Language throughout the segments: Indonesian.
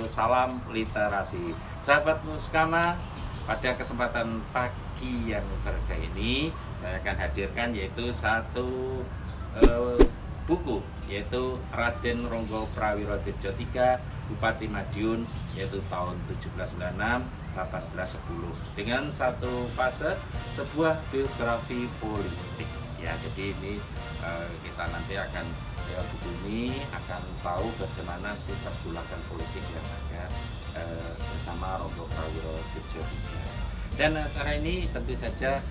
Salam literasi, sahabat Muskama. Pada kesempatan pagi yang berkah ini, saya akan hadirkan yaitu satu buku, yaitu Raden Ronggo Prawiro Dirjo III, Bupati Madiun, yaitu tahun 1796-1810, dengan satu fase sebuah biografi politik. Ya, jadi ini kita nanti akan buku ini akan tahu bagaimana sih pergulakan politik yang ada bersama Ronggo Prawiro Dirjo III. Dan acara ini tentu saja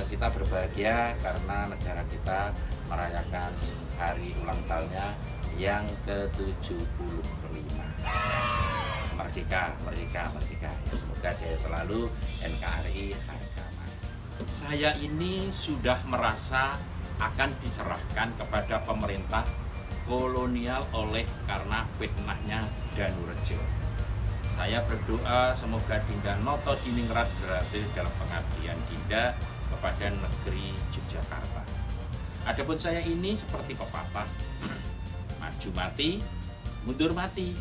kita berbahagia karena negara kita merayakan hari ulang tahunnya yang ke-75. Merdeka, merdeka, merdeka. Semoga jaya selalu NKRI harga mati. Saya ini sudah merasa akan diserahkan kepada pemerintah kolonial oleh karena fitnahnya Danurejo. Saya berdoa semoga Dinda Noto Diningrat berhasil dalam pengabdian Dinda kepada negeri Yogyakarta. Adapun saya ini seperti pepatah, maju mati, mundur mati.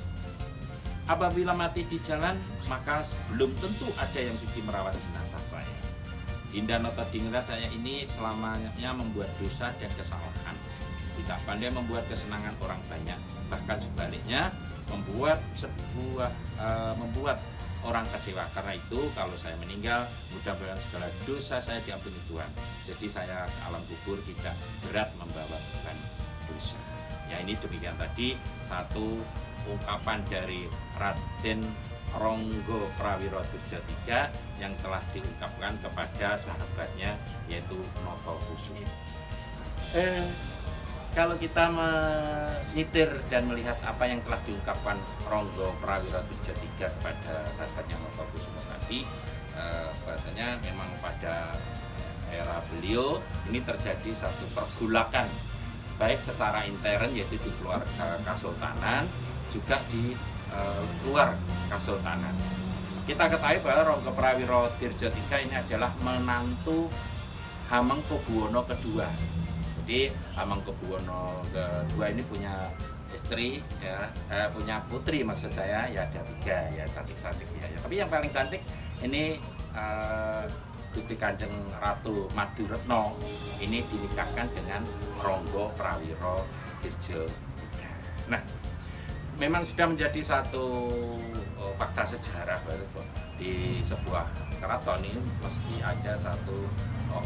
Apabila mati di jalan, maka belum tentu ada yang sudi merawat jenazah saya. Dinda Noto Diningrat saya ini selamanya membuat dosa dan kesalahan, tidak pandai membuat kesenangan orang banyak, bahkan sebaliknya membuat orang kecewa. Karena itu kalau saya meninggal, mudah-mudahan segala dosa saya diampuni Tuhan. Jadi saya ke alam kubur tidak berat membawa beban dosa. Ya, ini demikian tadi satu ungkapan dari Raden Ronggo Prawiro Dirjo III yang telah diungkapkan kepada sahabatnya yaitu Notokusuma. Kalau kita menyitir dan melihat apa yang telah diungkapkan Ronggo Prawiro Dirjo III kepada sahabatnya Notokusuma tadi, bahasanya memang pada era beliau ini terjadi satu pergulakan baik secara intern yaitu di keluarga Kasultanan, juga di luar Kasultanan. Kita ketahui bahwa Ronggo Prawiro Dirjo III ini adalah menantu Hamengkubuwono II. Jadi Hamengkubuwono II ini punya istri, ya, punya putri maksud saya, ya ada 3 ya, cantik-cantik ya. Tapi yang paling cantik ini Gusti Kanjeng Ratu Maduretno ini dinikahkan dengan Ronggo Prawiro Dirjo III. Nah, memang sudah menjadi satu fakta sejarah di sebuah keraton ini mesti ada satu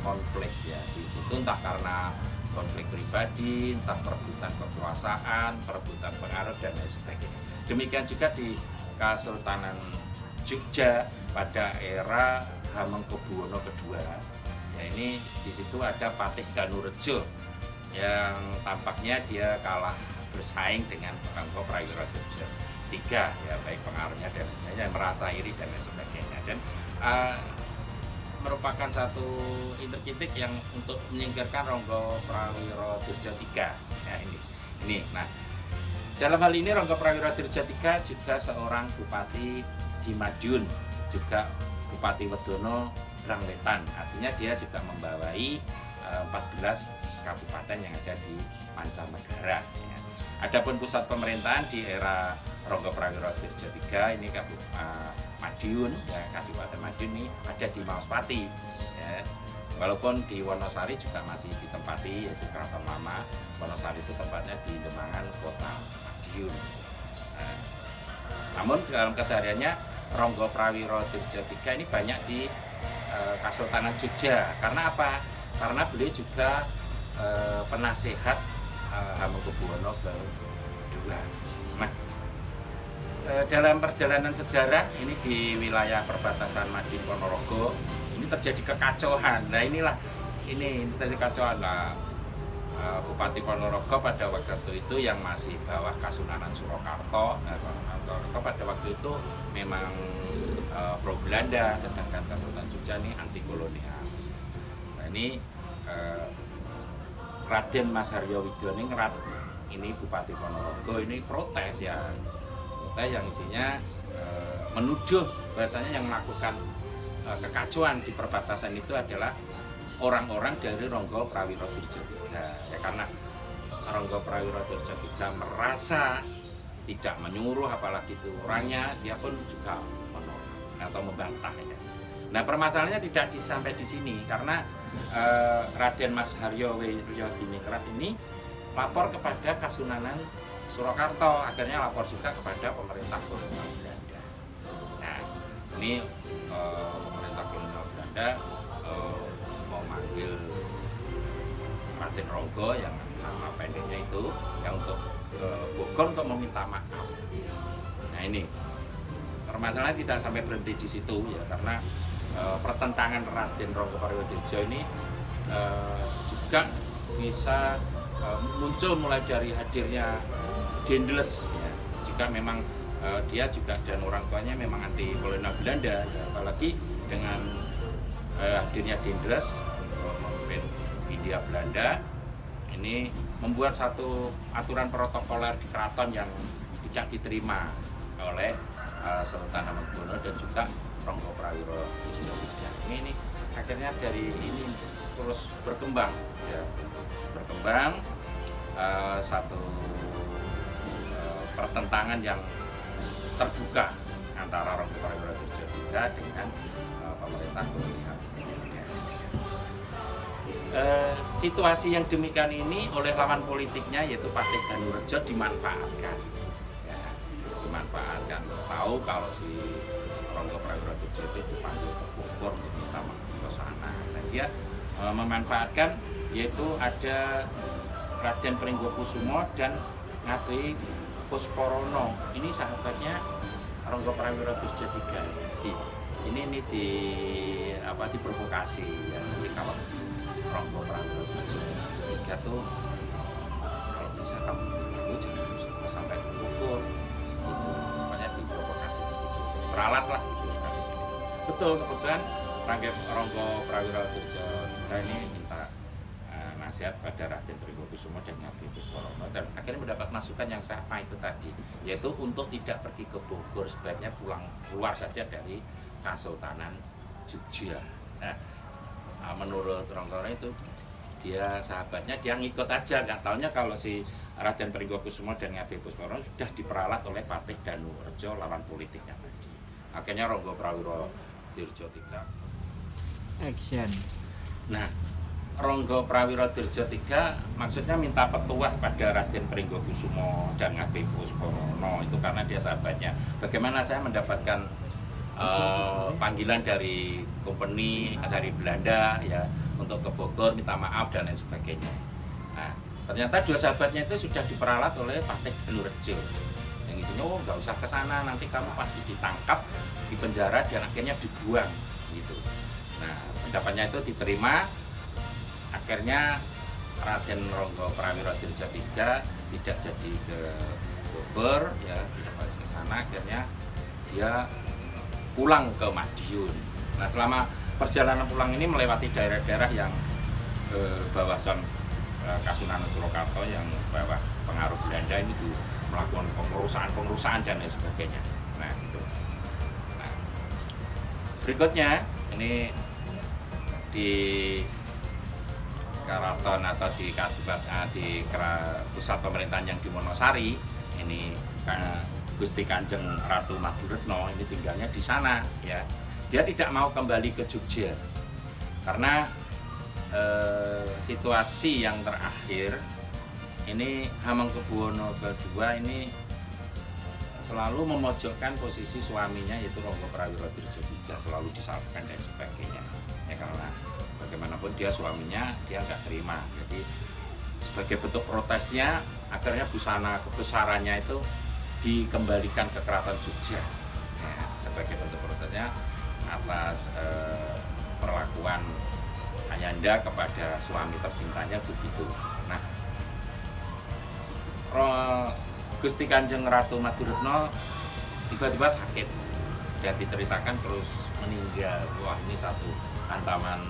konflik ya di situ, entah karena konflik pribadi, entah perebutan kekuasaan, perebutan pengaruh dan lain sebagainya. Demikian juga di Kasultanan Jogja pada era Hamengkubuwono II. Ya, ini di situ ada Patih Danurejo yang tampaknya dia kalah bersaing dengan Ronggo Prawiro Dirjo III ya, baik pengaruhnya dan yang merasa iri dan lain sebagainya, dan merupakan satu interkritik yang untuk menyingkirkan Ronggo Prawiro Dirjo III. Ya, ini. Nah, dalam hal ini Ronggo Prawiro Dirjo III juga seorang bupati di Madiun, juga Bupati Wedono Brangwetan. Artinya dia juga membawai 14 kabupaten yang ada di mancanegara. Ya. Adapun pusat pemerintahan di era Ronggo Prawiro Dirjo III ini Madiun, ya, Kabupaten Madiun ini ada di Maospati. Ya. Walaupun di Wonosari juga masih ditempati, yaitu Keraton Lama. Wonosari itu tempatnya di Demangan, Kota Madiun. Nah, namun dalam kesehariannya Ronggo Prawiro Dirjo III ini banyak di Kasultanan Jogja. Karena apa? Karena beliau juga penasehat Hamengkubuwono II. Nah, dalam perjalanan sejarah ini di wilayah perbatasan Madiun Ponorogo ini terjadi kekacauan. Nah ini terjadi kekacauan. Nah, Bupati Ponorogo pada waktu itu yang masih bawah Kasunanan Surakarta. Nah, Ponorogo pada waktu itu memang pro Belanda, sedangkan Kasultanan Jogja ini anti kolonial. Nah, ini Raden Mas Haryo Widoningrat ini Bupati Ponorogo ini protes ya. Yang isinya menuduh bahasanya yang melakukan kekacauan di perbatasan itu adalah orang-orang dari Ronggo Prawiro Dirjo III. Ya, karena Ronggo Prawiro Dirjo III merasa tidak menyuruh, apalagi itu orangnya, dia pun juga menolak atau membantah. Ya. Nah, permasalahannya tidak sampai di sini karena Raden Mas Haryo Widoningrat ini lapor kepada Kasunanan Surakarta, akhirnya lapor juga kepada pemerintah kolonial Belanda. Nah, ini pemerintah kolonial Belanda memanggil Raden Ronggo yang nama pendeknya itu yang untuk Bogor untuk meminta maaf. Nah, ini permasalahan tidak sampai berhenti di situ ya, karena pertentangan Raden Ronggo Prawiro Dirjo ini juga bisa muncul mulai dari hadirnya Dendels ya. Jika memang dia juga dan orang tuanya memang anti kolonial Belanda ya, apalagi dengan hadirnya Dendels memimpin Hindia Belanda ini membuat satu aturan protokoler di keraton yang tidak diterima oleh Sultan Hamengkubuwono dan juga Ronggo Prawiro Dirjo III. Ini akhirnya dari ini terus berkembang ya, satu pertentangan yang terbuka antara Ronggo Prawiro Dirjo III dengan pemerintah kolonial. Situasi yang demikian ini oleh lawan politiknya yaitu Patih Danurejo dimanfaatkan. Ya, dimanfaatkan. Tahu kalau si Ronggo Prawiro Dirjo itu dipanggil ke Bogor untuk minta maaf ke sana. Nah, dia memanfaatkan yaitu ada Raden Pringgokusumo dan Ngabei Pusporono. Ini sahabatnya Ronggo Prawiro Dirjo III. Ini diprovokasi ya. Jadi kalau Ronggo Prawiro Dirjo III tuh kalau bisa kamu jangan sampai ke Bogor. Itu makanya diprovokasi begitu. Peralat lah gitu. Betul, kebetulan Ronggo Prawiro Dirjo III ini minta nasihat pada Raden Pringgokusumo dan Ngabei Pusporono dan akhirnya mendapat masukan yang sama itu tadi, yaitu untuk tidak pergi ke Bogor, sebaiknya keluar saja dari Kasultanan Jogja. Nah, menurut Ronggo itu dia sahabatnya dia ngikut aja, nggak taunya kalau si Raden Pringgokusumo dan Ngabei Pusporono sudah diperalat oleh Patih Danurejo lawan politiknya tadi. Akhirnya Ronggo Prawiro Dirjo III action. Nah, Ronggo Prawiro Dirjo III maksudnya minta petuah pada Raden Pringgokusumo dan Ngabei Pusporono itu karena dia sahabatnya. Bagaimana saya mendapatkan panggilan dari company dari Belanda ya untuk ke Bogor minta maaf dan lain sebagainya. Nah, ternyata dua sahabatnya itu sudah diperalat oleh Patih Danurejo. Yang isinya nggak usah ke sana, nanti kamu pasti ditangkap, di penjara dan akhirnya dibuang gitu. Nah, pendapatnya itu diterima. Akhirnya Raden Ronggo Prawiro Dirjo III tidak jadi ke Bogor ya, tidak balik ke sana, akhirnya dia pulang ke Madiun. Nah, selama perjalanan pulang ini melewati daerah-daerah yang bawah zon Kasunanan Surakarta yang bawah pengaruh Belanda ini tuh melakukan pengerusakan dan lain sebagainya. Nah, gitu. Nah, berikutnya ini di Keraton atau di pusat pemerintahan yang di Wonosari ini Gusti Kanjeng Ratu Maduretno ini tinggalnya di sana ya. Dia tidak mau kembali ke Jogja karena situasi yang terakhir ini Hamengkubuwono II ini selalu memojokkan posisi suaminya yaitu Ronggo Prawiro Dirjo III, selalu disalahkan dan sebagainya ya, karena bagaimanapun dia suaminya dia nggak terima. Jadi sebagai bentuk protesnya akhirnya busana kebesarannya itu dikembalikan ke Keraton Jogja ya, sebagai bentuk protesnya atas perlakuan Ayanda kepada suami tercintanya begitu. Nah, Gusti Kanjeng Ratu Maduretno tiba-tiba sakit dan diceritakan terus meninggal. Wah, ini satu hantaman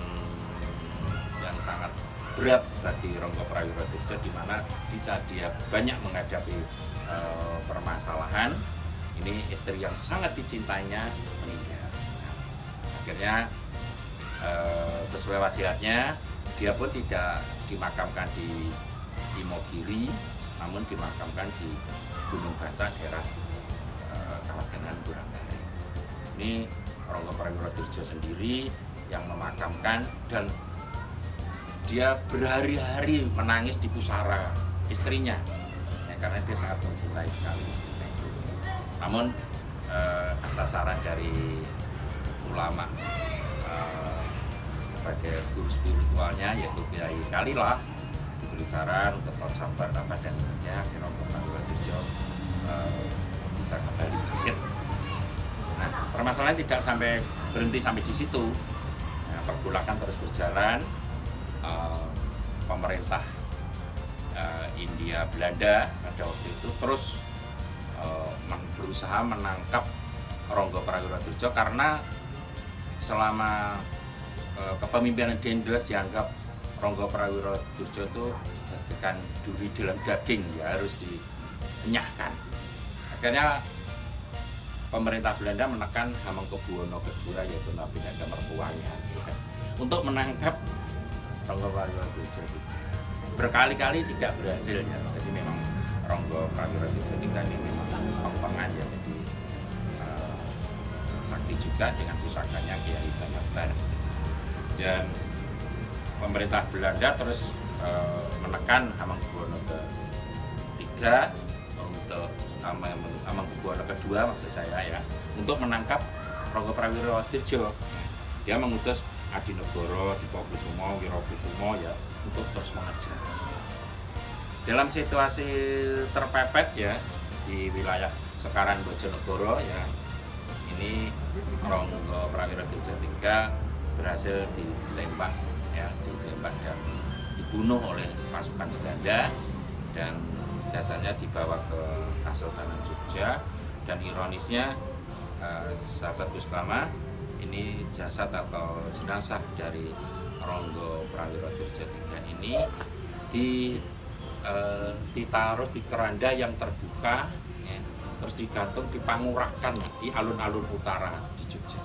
yang sangat berat bagi Ronggo Prawiro Dirjo, di mana di saat dia banyak menghadapi permasalahan, ini istri yang sangat dicintainya meninggal. Nah, akhirnya sesuai wasiatnya dia pun tidak dimakamkan di Imogiri, namun dimakamkan di Gunung Baca daerah Kawagenan Burangkari. Ini Ronggo Prawiro Dirjo sendiri yang memakamkan dan dia berhari-hari menangis di pusara istrinya ya, karena dia sangat mencintai sekali istrinya itu. Namun atas saran dari ulama sebagai guru spiritualnya yaitu Kiai Kalilah diberi saran untuk tetap sabar dan sebagainya, Ronggo Prawiro Dirjo bisa kembali bangkit. Nah, permasalahan tidak berhenti sampai di situ. Nah, pergolakan terus berjalan. Pemerintah India Belanda pada waktu itu terus berusaha menangkap Ronggo Prawiro Dirjo karena selama kepemimpinan Dendels dianggap Ronggo Prawiro Dirjo itu bagaikan duri dalam daging ya, harus dienyahkan. Akhirnya pemerintah Belanda menekan Hamengkubuwono II yaitu Nabinanda mertuanya ya, untuk menangkap Ronggo Prawiro Dirjo. Berkali-kali tidak berhasil ya. Jadi memang Ronggo Prawiro Dirjo III ini memang pengpengan ya, jadi sakti juga dengan pusakanya Kiai Banyakan. Dan pemerintah Belanda terus menekan Hamengkubuwono III untuk Hamengkubuwono II maksud saya ya, untuk menangkap Ronggo Prawiro Dirjo. Dia mengutus Adinegoro, Dipokusumo, Wirokusumo ya untuk terus mengejar. Dalam situasi terpepet ya di wilayah sekarang Bojonegoro ya, ini Ronggo Prawiro Dirjo III berhasil ditembak dan dibunuh oleh pasukan Belanda dan jasanya dibawa ke Kasultanan Jogja. Dan ironisnya sahabat Puskama, ini jasad atau jenazah dari Ronggo Prawiro Dirjo III ini ditaruh di keranda yang terbuka ya, terus digantung dipangurahkan di alun-alun utara di Jogja.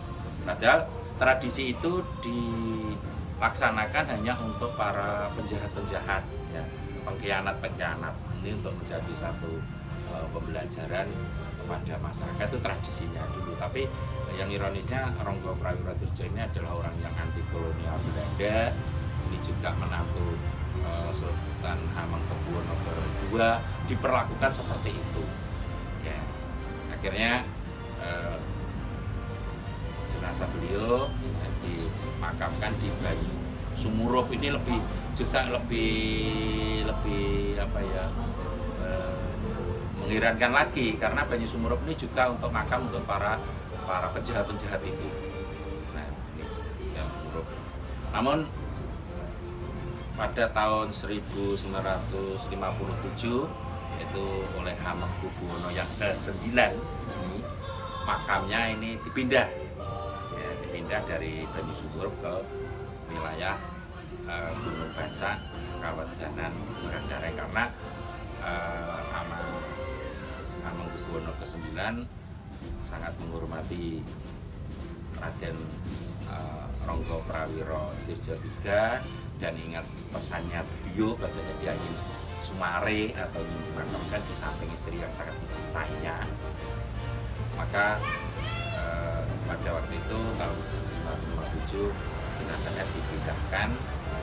Padahal tradisi itu dilaksanakan hanya untuk para penjahat-penjahat ya, pengkhianat-pengkhianat. Ini untuk menjadi satu pembelajaran kepada masyarakat, itu tradisinya dulu. Tapi yang ironisnya Ronggo Prawiro Dirjo ini adalah orang yang anti kolonial Belanda. Ini juga menantu Sultan Hamengkubuwono II diperlakukan seperti itu. Ya, akhirnya jenazah beliau dimakamkan di Banyu Sumurup. Ini lebih apa ya, mengherankan lagi karena Banyu Sumurup ini juga untuk makam untuk para penjahat-penjahat itu. Nah, ini yang Sumurup. Namun pada tahun 1957 itu oleh Hamengkubuwono yang ke-9 ini, makamnya ini dipindah ya, dipindah dari Banyusuwur ke wilayah Gunung Bancak, Kawedanan, Wulandari, karena Hamengkubuwono ke-9 sangat menghormati Raden Ronggo Prawiro Tirja III dan ingat pesannya beliau, bahasanya dia ingin sumare atau ingin dimakamkan di samping istri yang sangat dicintainya. Maka pada waktu itu tahun 1957 jenazahnya dipindahkan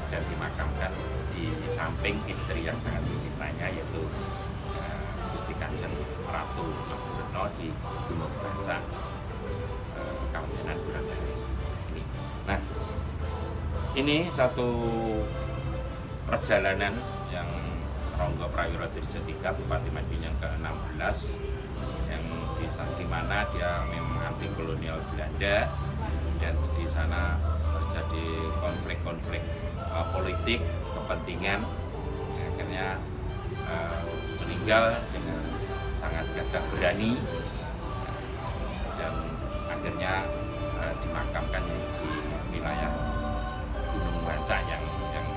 dan dimakamkan di samping istri yang sangat dicintainya, yaitu Gusti Kanjeng Ratu Mangkuretno di Gunung Bancak, Kawedanan Wulandari. Nah, ini satu perjalanan yang Ronggo Prawiro Tirja III, Bupati Madiun yang ke-16, yang di mana dia memang anti kolonial Belanda, dan di sana terjadi konflik-konflik politik kepentingan, akhirnya meninggal dengan sangat gagah berani, dan akhirnya dimakamkan di wilayah Gunung Bancak yang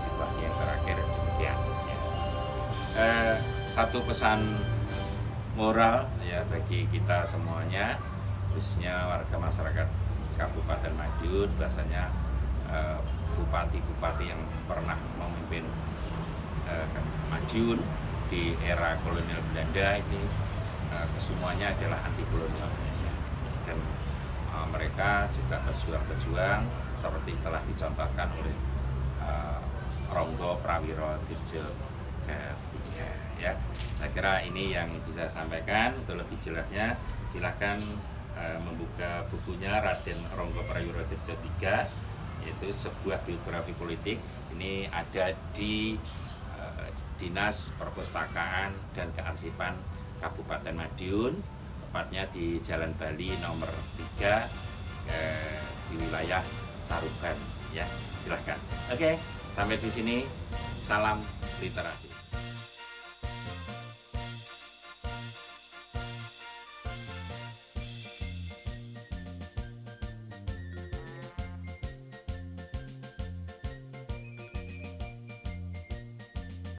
situasi yang terakhir demikian. Satu pesan moral ya bagi kita semuanya, khususnya warga masyarakat Kabupaten Madiun, bahasanya bupati-bupati yang pernah memimpin Madiun di era kolonial Belanda ini kesemuanya adalah anti kolonial Belanda, dan mereka juga berjuang-berjuang seperti telah dicontohkan oleh Ronggo Prawiro Tirja III ya. Saya kira ini yang bisa saya sampaikan. Untuk lebih jelasnya silakan membuka bukunya Raden Ronggo Prawiro Tirja III, yaitu sebuah biografi politik. Ini ada di Dinas Perpustakaan dan Kearsipan Kabupaten Madiun, tepatnya di Jalan Bali nomor 3 di wilayah Caruban ya. Silahkan. Oke, sampai di sini. Salam literasi.